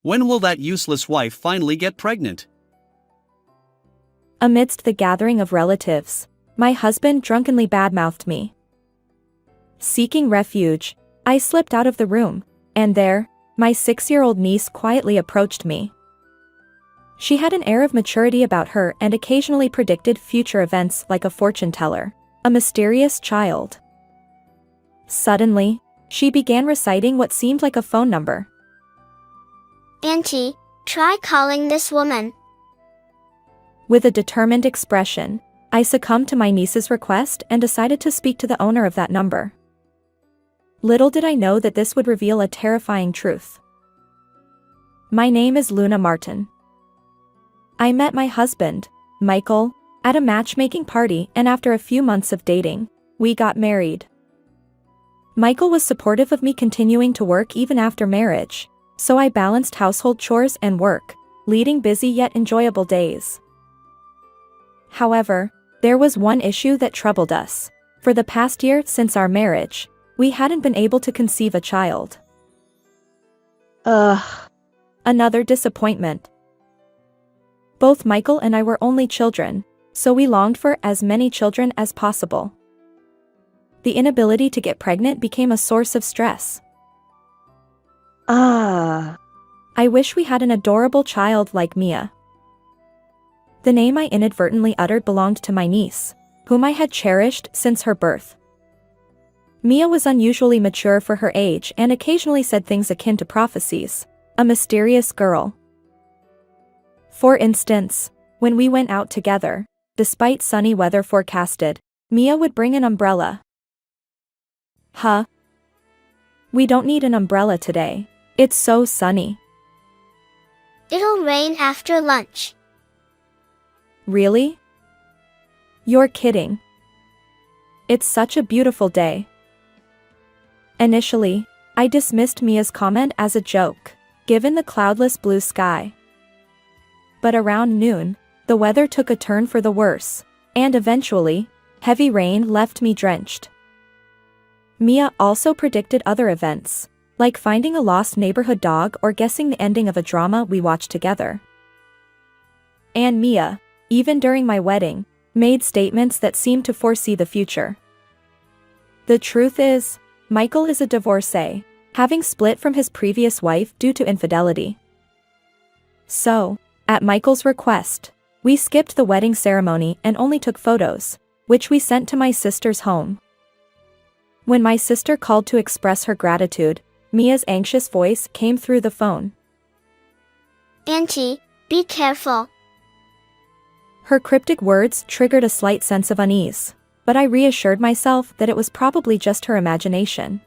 When will that useless wife finally get pregnant? Amidst the gathering of relatives, my husband drunkenly badmouthed me. Seeking refuge, I slipped out of the room, and there, my 6-year-old niece quietly approached me. She had an air of maturity about her and occasionally predicted future events like a fortune teller, a mysterious child. Suddenly, she began reciting what seemed like a phone number. Auntie, try calling this woman. With a determined expression, I succumbed to my niece's request and decided to speak to the owner of that number. Little did I know that this would reveal a terrifying truth. My name is Luna Martin. I met my husband, Michael, at a matchmaking party, and after a few months of dating, we got married. Michael was supportive of me continuing to work even after marriage, so I balanced household chores and work, leading busy yet enjoyable days. However, there was one issue that troubled us. For the past year since our marriage, we hadn't been able to conceive a child. Another disappointment. Both Michael and I were only children, so we longed for as many children as possible. The inability to get pregnant became a source of stress. I wish we had an adorable child like Mia. The name I inadvertently uttered belonged to my niece, whom I had cherished since her birth. Mia was unusually mature for her age and occasionally said things akin to prophecies, a mysterious girl. For instance, when we went out together, despite sunny weather forecasted, Mia would bring an umbrella. We don't need an umbrella today. It's so sunny. It'll rain after lunch. Really? You're kidding. It's such a beautiful day. Initially, I dismissed Mia's comment as a joke, given the cloudless blue sky. But around noon, the weather took a turn for the worse, and eventually, heavy rain left me drenched. Mia also predicted other events, like finding a lost neighborhood dog or guessing the ending of a drama we watched together. And Mia, even during my wedding, made statements that seemed to foresee the future. The truth is, Michael is a divorcee, having split from his previous wife due to infidelity. So, at Michael's request, we skipped the wedding ceremony and only took photos, which we sent to my sister's home. When my sister called to express her gratitude, Mia's anxious voice came through the phone. Auntie, be careful. Her cryptic words triggered a slight sense of unease, but I reassured myself that it was probably just her imagination.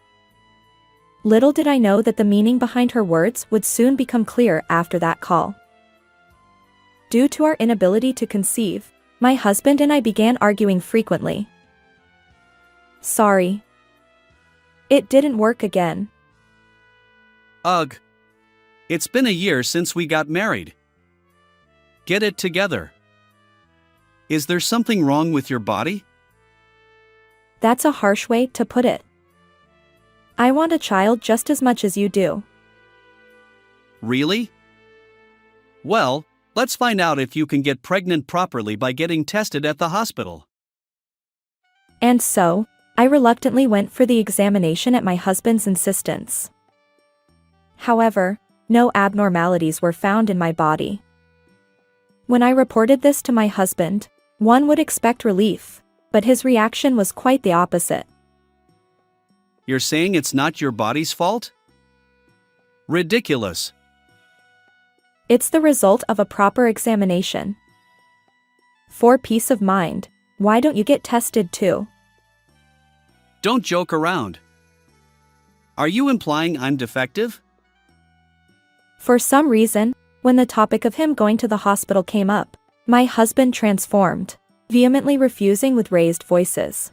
Little did I know that the meaning behind her words would soon become clear after that call. Due to our inability to conceive, my husband and I began arguing frequently. Sorry. It didn't work again. Ugh. It's been a year since we got married. Get it together. Is there something wrong with your body? That's a harsh way to put it. I want a child just as much as you do. Really? Well, let's find out if you can get pregnant properly by getting tested at the hospital. And so, I reluctantly went for the examination at my husband's insistence. However, no abnormalities were found in my body. When I reported this to my husband, one would expect relief, but his reaction was quite the opposite. You're saying it's not your body's fault? Ridiculous. It's the result of a proper examination. For peace of mind, why don't you get tested too? Don't joke around. Are you implying I'm defective? For some reason, when the topic of him going to the hospital came up, my husband transformed, vehemently refusing with raised voices.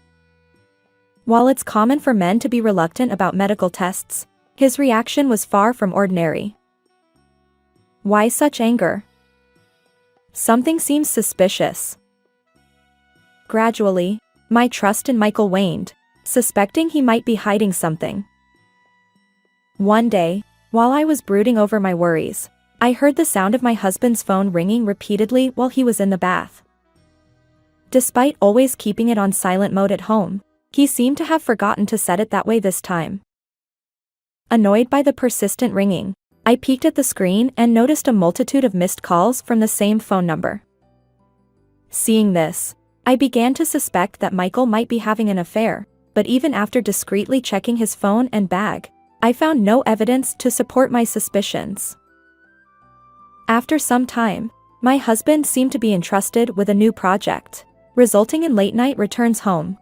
While it's common for men to be reluctant about medical tests, his reaction was far from ordinary. Why such anger? Something seems suspicious. Gradually, my trust in Michael waned, suspecting he might be hiding something. One day, While I was brooding over my worries, I heard the sound of my husband's phone ringing repeatedly while he was in the bath. Despite always keeping it on silent mode at home, he seemed to have forgotten to set it that way this time. Annoyed by the persistent ringing, I peeked at the screen and noticed a multitude of missed calls from the same phone number. Seeing this, I began to suspect that Michael might be having an affair, but even after discreetly checking his phone and bag, I found no evidence to support my suspicions. After some time, my husband seemed to be entrusted with a new project, resulting in late-night returns home.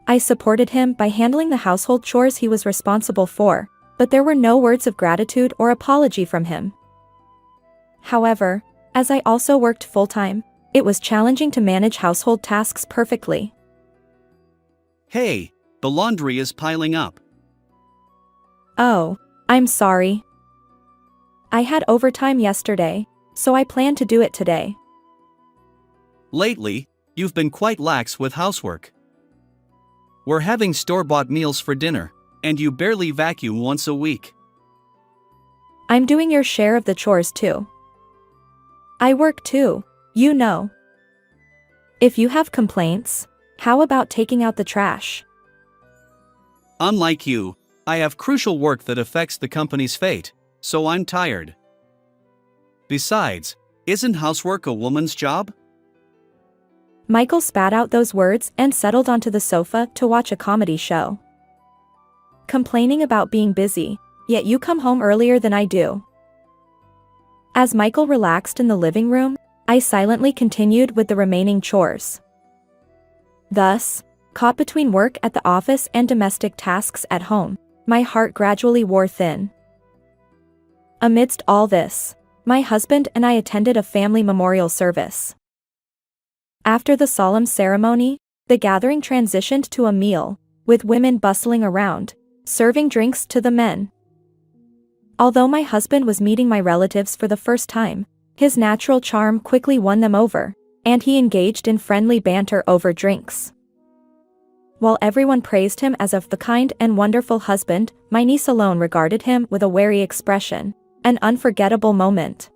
I supported him by handling the household chores he was responsible for, but there were no words of gratitude or apology from him. However, as I also worked full-time, it was challenging to manage household tasks perfectly. Hey, the laundry is piling up. Oh, I'm sorry. I had overtime yesterday, so I plan to do it today. Lately, you've been quite lax with housework. We're having store-bought meals for dinner, and you barely vacuum once a week. I'm doing your share of the chores too. I work too, you know. If you have complaints, how about taking out the trash? Unlike you, I have crucial work that affects the company's fate, so I'm tired. Besides, isn't housework a woman's job? Michael spat out those words and settled onto the sofa to watch a comedy show. Complaining about being busy, yet you come home earlier than I do. As Michael relaxed in the living room, I silently continued with the remaining chores. Thus, caught between work at the office and domestic tasks at home, my heart gradually wore thin. Amidst all this, my husband and I attended a family memorial service. After the solemn ceremony, the gathering transitioned to a meal, with women bustling around, serving drinks to the men. Although my husband was meeting my relatives for the first time, his natural charm quickly won them over, and he engaged in friendly banter over drinks. While everyone praised him as of the kind and wonderful husband, my niece alone regarded him with a wary expression, an unforgettable moment.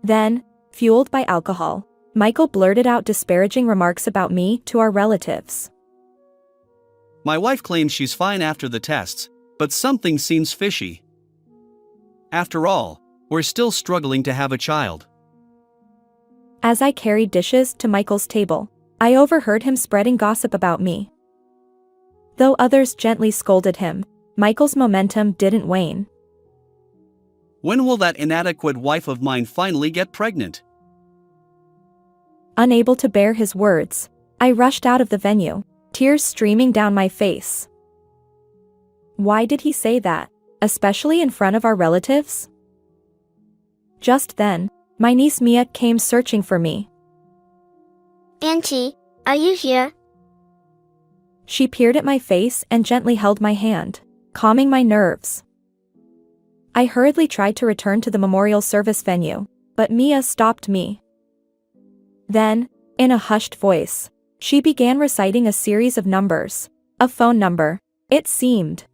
Then, fueled by alcohol, Michael blurted out disparaging remarks about me to our relatives. My wife claims she's fine after the tests, but something seems fishy. After all, we're still struggling to have a child. As I carried dishes to Michael's table, I overheard him spreading gossip about me. Though others gently scolded him, Michael's momentum didn't wane. When will that inadequate wife of mine finally get pregnant? Unable to bear his words, I rushed out of the venue, tears streaming down my face. Why did he say that, especially in front of our relatives? Just then, my niece Mia came searching for me. Auntie, are you here? She peered at my face and gently held my hand, calming my nerves. I hurriedly tried to return to the memorial service venue, but Mia stopped me. Then, in a hushed voice, she began reciting a series of numbers, a phone number, it seemed.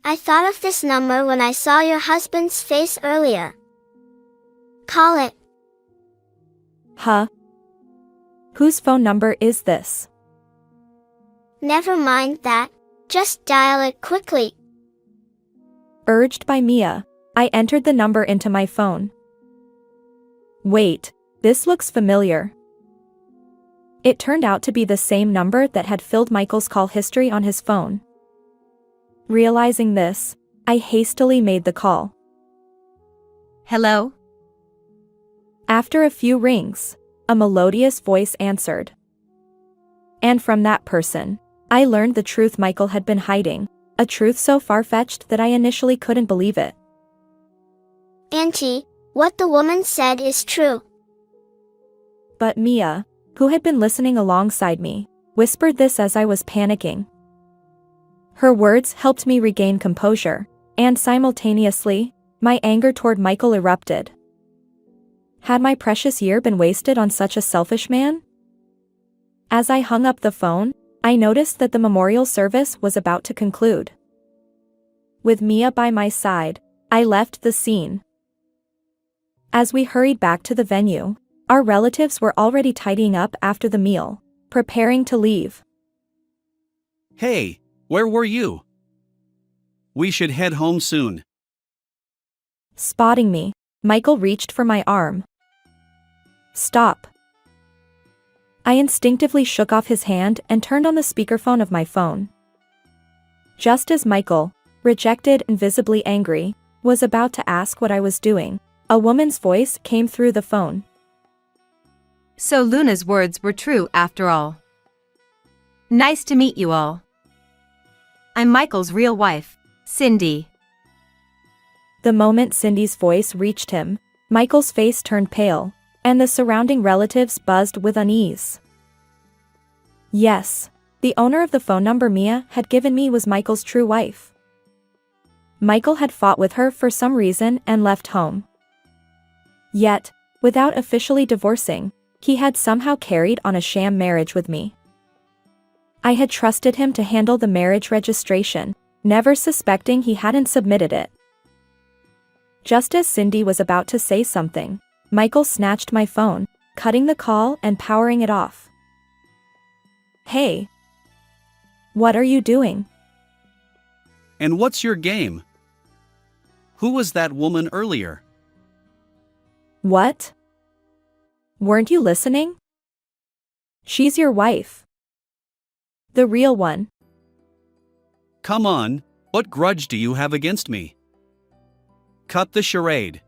I thought of this number when I saw your husband's face earlier. Call it. Huh? Whose phone number is this? Never mind that, just dial it quickly. Urged by Mia, I entered the number into my phone. Wait, this looks familiar. It turned out to be the same number that had filled Michael's call history on his phone. Realizing this, I hastily made the call. Hello? After a few rings, a melodious voice answered. And from that person, I learned the truth Michael had been hiding, a truth so far-fetched that I initially couldn't believe it. Auntie, what the woman said is true. But Mia, who had been listening alongside me, whispered this as I was panicking. Her words helped me regain composure, and simultaneously, my anger toward Michael erupted. Had my precious year been wasted on such a selfish man? As I hung up the phone, I noticed that the memorial service was about to conclude. With Mia by my side, I left the scene. As we hurried back to the venue, our relatives were already tidying up after the meal, preparing to leave. Hey, where were you? We should head home soon. Spotting me, Michael reached for my arm. Stop. I instinctively shook off his hand and turned on the speakerphone of my phone. Just as Michael, rejected and visibly angry, was about to ask what I was doing, a woman's voice came through the phone. So Luna's words were true after all. Nice to meet you all. I'm Michael's real wife, Cindy. The moment Cindy's voice reached him, Michael's face turned pale, and the surrounding relatives buzzed with unease. Yes, the owner of the phone number Mia had given me was Michael's true wife. Michael had fought with her for some reason and left home. Yet, without officially divorcing, he had somehow carried on a sham marriage with me. I had trusted him to handle the marriage registration, never suspecting he hadn't submitted it. Just as Cindy was about to say something, Michael snatched my phone, cutting the call and powering it off. Hey. What are you doing? And what's your game? Who was that woman earlier? What? Weren't you listening? She's your wife. The real one. Come on, what grudge do you have against me? Cut the charade.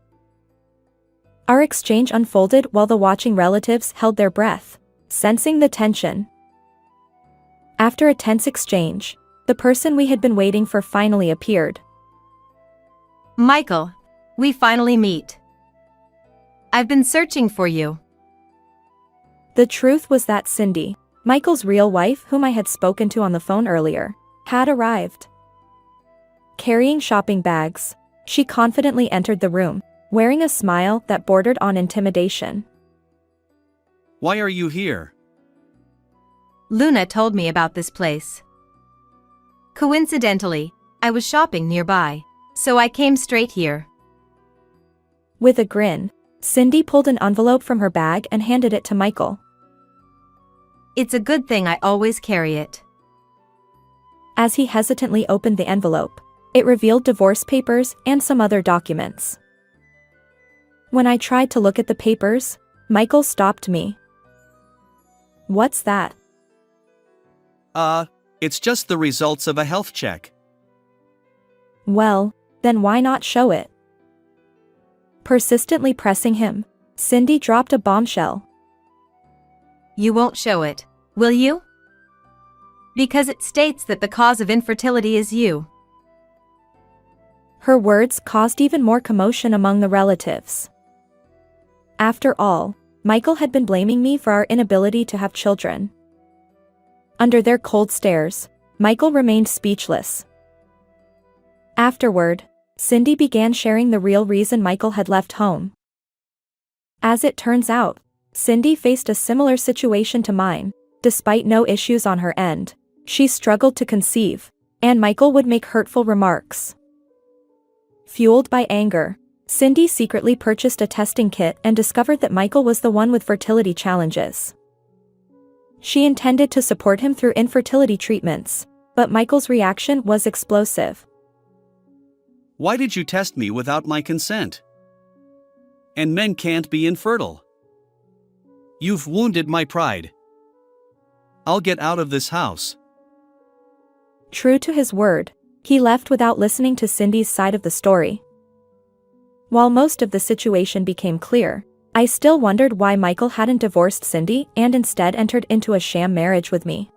Our exchange unfolded while the watching relatives held their breath, sensing the tension. After a tense exchange, the person we had been waiting for finally appeared. Michael, we finally meet. I've been searching for you. The truth was that Cindy, Michael's real wife whom I had spoken to on the phone earlier, had arrived. Carrying shopping bags, she confidently entered the room, wearing a smile that bordered on intimidation. Why are you here? Luna told me about this place. Coincidentally, I was shopping nearby, so I came straight here. With a grin, Cindy pulled an envelope from her bag and handed it to Michael. It's a good thing I always carry it. As he hesitantly opened the envelope, it revealed divorce papers and some other documents. When I tried to look at the papers, Michael stopped me. What's that? It's just the results of a health check. Well, then why not show it? Persistently pressing him, Cindy dropped a bombshell. You won't show it, will you? Because it states that the cause of infertility is you. Her words caused even more commotion among the relatives. After all, Michael had been blaming me for our inability to have children. Under their cold stares, Michael remained speechless. Afterward, Cindy began sharing the real reason Michael had left home. As it turns out, Cindy faced a similar situation to mine. Despite no issues on her end, she struggled to conceive, and Michael would make hurtful remarks. Fueled by anger, Cindy secretly purchased a testing kit and discovered that Michael was the one with fertility challenges. She intended to support him through infertility treatments, but Michael's reaction was explosive. Why did you test me without my consent? And men can't be infertile. You've wounded my pride. I'll get out of this house. True to his word, he left without listening to Cindy's side of the story. While most of the situation became clear, I still wondered why Michael hadn't divorced Cindy and instead entered into a sham marriage with me.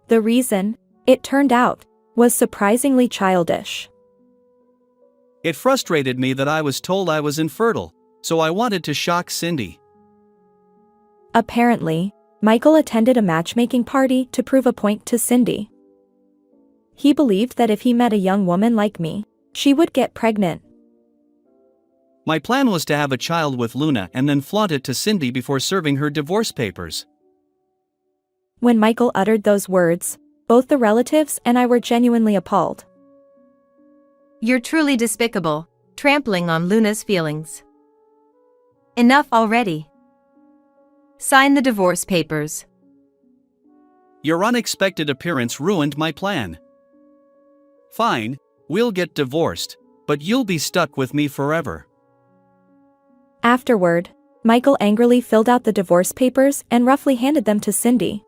The reason, it turned out, was surprisingly childish. It frustrated me that I was told I was infertile, so I wanted to shock Cindy. Apparently, Michael attended a matchmaking party to prove a point to Cindy. He believed that if he met a young woman like me, she would get pregnant. My plan was to have a child with Luna and then flaunt it to Cindy before serving her divorce papers. When Michael uttered those words, both the relatives and I were genuinely appalled. You're truly despicable, trampling on Luna's feelings. Enough already. Sign the divorce papers. Your unexpected appearance ruined my plan. Fine, we'll get divorced, but you'll be stuck with me forever. Afterward, Michael angrily filled out the divorce papers and roughly handed them to Cindy.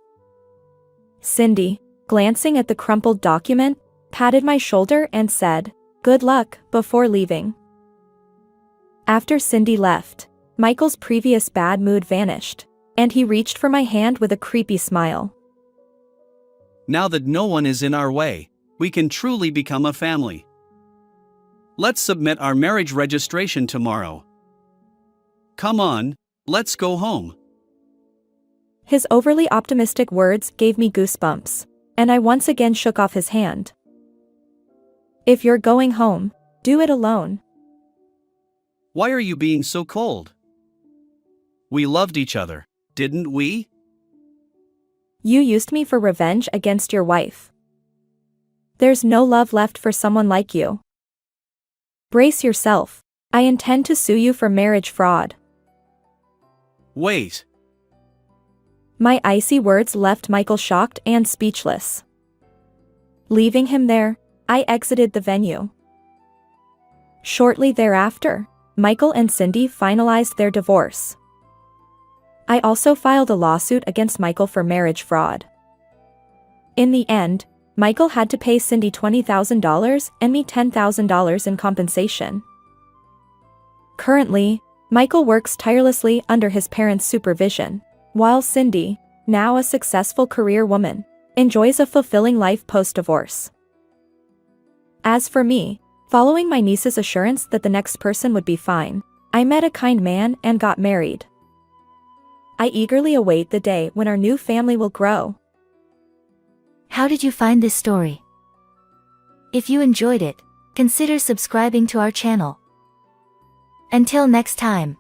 Cindy, glancing at the crumpled document, patted my shoulder and said, "Good luck," before leaving. After Cindy left, Michael's previous bad mood vanished, and he reached for my hand with a creepy smile. Now that no one is in our way, we can truly become a family. Let's submit our marriage registration tomorrow. Come on, let's go home. His overly optimistic words gave me goosebumps, and I once again shook off his hand. If you're going home, do it alone. Why are you being so cold? We loved each other, didn't we? You used me for revenge against your wife. There's no love left for someone like you. Brace yourself. I intend to sue you for marriage fraud. Wait. My icy words left Michael shocked and speechless. Leaving him there, I exited the venue. Shortly thereafter, Michael and Cindy finalized their divorce. I also filed a lawsuit against Michael for marriage fraud. In the end, Michael had to pay Cindy $20,000 and me $10,000 in compensation. Currently, Michael works tirelessly under his parents' supervision, while Cindy, now a successful career woman, enjoys a fulfilling life post-divorce. As for me, following my niece's assurance that the next person would be fine, I met a kind man and got married. I eagerly await the day when our new family will grow. How did you find this story? If you enjoyed it, consider subscribing to our channel. Until next time.